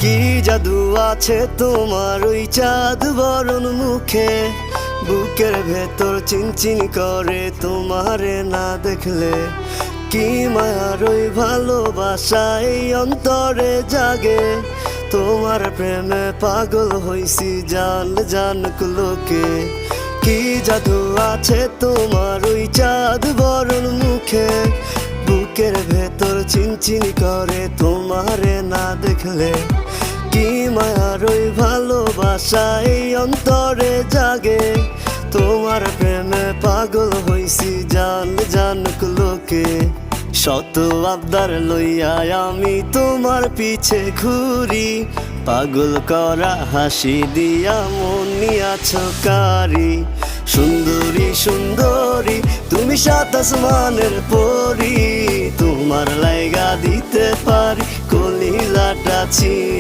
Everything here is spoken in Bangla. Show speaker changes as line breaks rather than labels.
কি জাদু আছে তোমার ওই চাঁদ বরণ মুখে, বুকের ভেতর চিনচিন করে তোমারে না দেখলে। কি মায়ার ওই ভালোবাসা এই অন্তরে জাগে, তোমার প্রেমে পাগল হইছি জান জানুক লোকে। কি জাদু আছে তোমার ওই চাঁদ বরণ মুখে, বুকের ভেতর চিনচিন করে তোমারে না দেখলে। কি মায়ার ওই ভালোবাসা এই অন্তরে জাগে, তোমার প্রেমে পাগল হইছি জান জানুক লোকে। শত আবদার লইয়া আমি তোমার পিছে ঘুরি, পাগল করা হাসি দিয়া মন নিয়াছ কারি। সুন্দরী সুন্দরী তুমি সাত আসমানের পরি, তোমার লাইগা দিতে পারি কলিজাটা ছিঁড়ি।